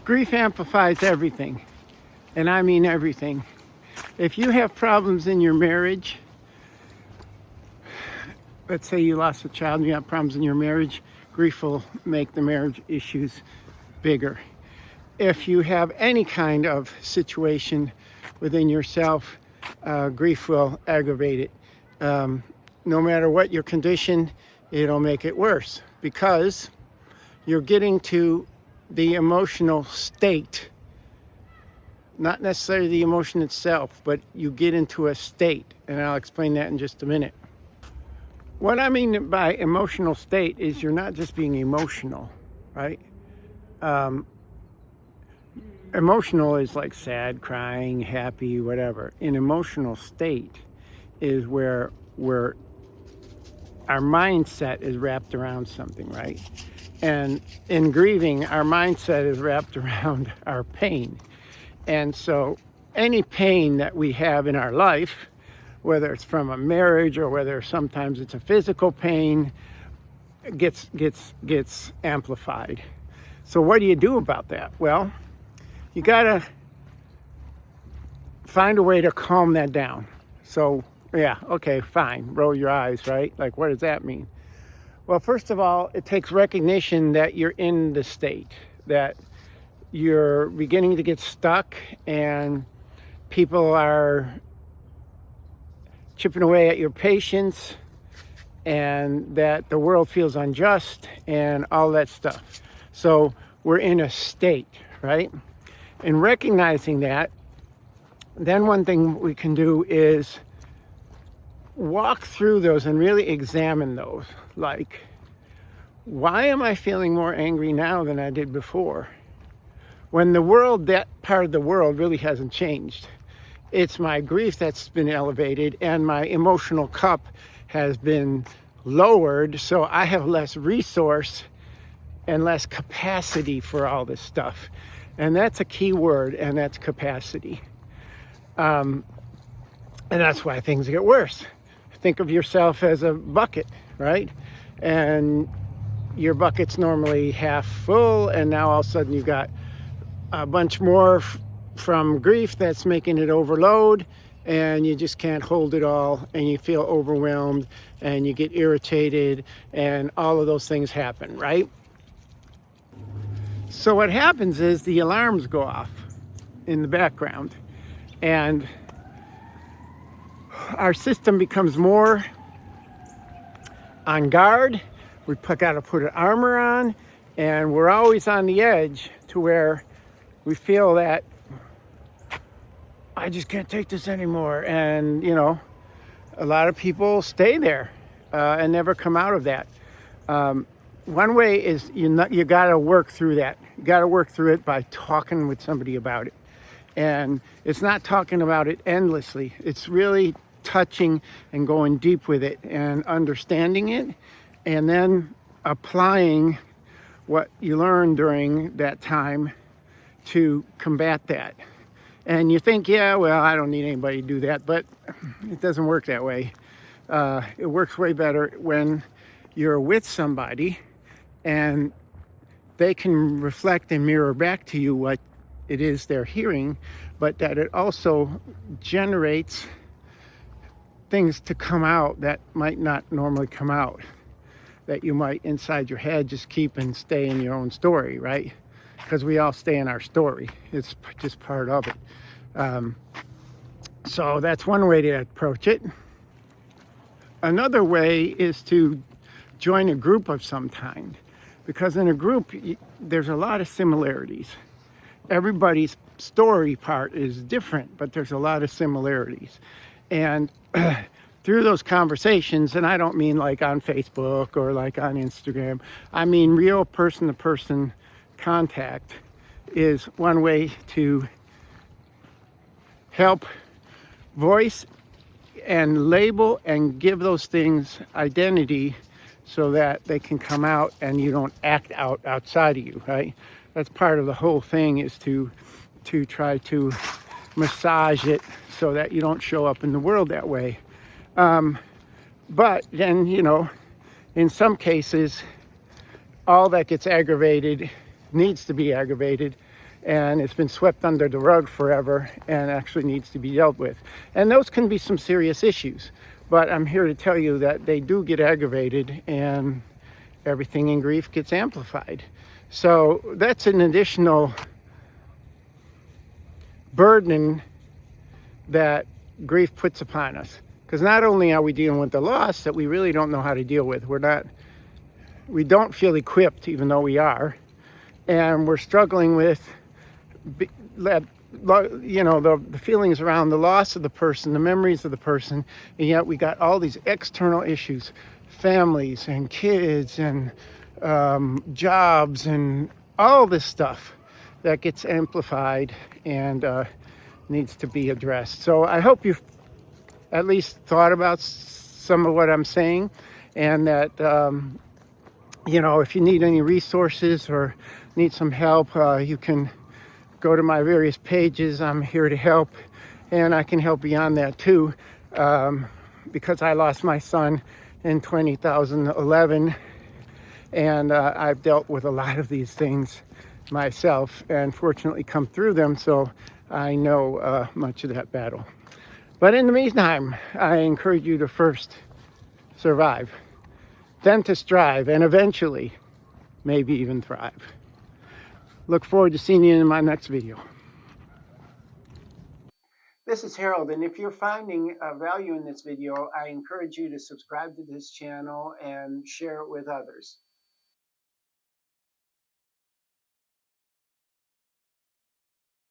Grief amplifies everything, and I mean everything. If you have problems in your marriage, let's say you lost a child and you have problems in your marriage, grief will make the marriage issues bigger. If you have any kind of situation within yourself, grief will aggravate it. No matter what your condition, it'll make it worse because you're getting to the emotional state, not necessarily the emotion itself, but you get into a state, and I'll explain that in just a minute. What I mean by emotional state is you're not just being emotional, right? Emotional is like sad, crying, happy, whatever. An emotional state is where our mindset is wrapped around something, right? And in grieving, our mindset is wrapped around our pain. And so any pain that we have in our life, whether it's from a marriage or whether sometimes it's a physical pain, gets amplified. So what do you do about that? Well, you gotta find a way to calm that down. So yeah, okay, fine, roll your eyes, right? Like, what does that mean? Well, first of all, it takes recognition that you're in the state, that you're beginning to get stuck and people are chipping away at your patience and that the world feels unjust and all that stuff. So we're in a state, right? And recognizing that, then one thing we can do is walk through those and really examine those. Like, why am I feeling more angry now than I did before? When the world, that part of the world really hasn't changed. It's my grief that's been elevated and my emotional cup has been lowered, so I have less resource and less capacity for all this stuff. And that's a key word, and that's capacity. And that's why things get worse. Think of yourself as a bucket, right? And your bucket's normally half full, and now all of a sudden you've got a bunch more from grief that's making it overload, and you just can't hold it all, and you feel overwhelmed, and you get irritated, and all of those things happen, right? So what happens is the alarms go off in the background, and our system becomes more on guard. We got to put an armor on, and we're always on the edge to where we feel that I just can't take this anymore. And, you know, a lot of people stay there and never come out of that. One way is you got to work through that. You got to work through it by talking with somebody about it. And it's not talking about it endlessly. It's really touching and going deep with it and understanding it, and then applying what you learned during that time to combat that. And you think, yeah, well, I don't need anybody to do that, but it doesn't work that way. It works way better when you're with somebody and they can reflect and mirror back to you what it is they're hearing, but that it also generates things to come out that might not normally come out, that you might inside your head just keep and stay in your own story, right? Because we all stay in our story. It's just part of it. So that's one way to approach it. Another way is to join a group of some kind, because in a group there's a lot of similarities. Everybody's story part is different, but there's a lot of similarities. And through those conversations, and I don't mean like on Facebook or like on Instagram, I mean real person-to-person contact is one way to help voice and label and give those things identity so that they can come out and you don't act out outside of you, right? That's part of the whole thing, is to try to massage it so that you don't show up in the world that way. But then, you know, in some cases, all that gets aggravated needs to be aggravated, and it's been swept under the rug forever and actually needs to be dealt with. And those can be some serious issues, but I'm here to tell you that they do get aggravated, and everything in grief gets amplified. So that's an additional burden that grief puts upon us, because not only are we dealing with the loss that we really don't know how to deal with, we don't feel equipped, even though we are, and we're struggling with the feelings around the loss of the person, the memories of the person, and yet we got all these external issues, families and kids and jobs and all this stuff that gets amplified and needs to be addressed. So I hope you've at least thought about some of what I'm saying, and that if you need any resources or need some help, you can go to my various pages. I'm here to help, and I can help beyond that too, because I lost my son in 2011, and I've dealt with a lot of these things myself and fortunately come through them, so I know much of that battle. But in the meantime, I encourage you to first survive, then to strive, and eventually maybe even thrive. Look forward to seeing you in my next video. This is Harold, and if you're finding value in this video, I encourage you to subscribe to this channel and share it with others.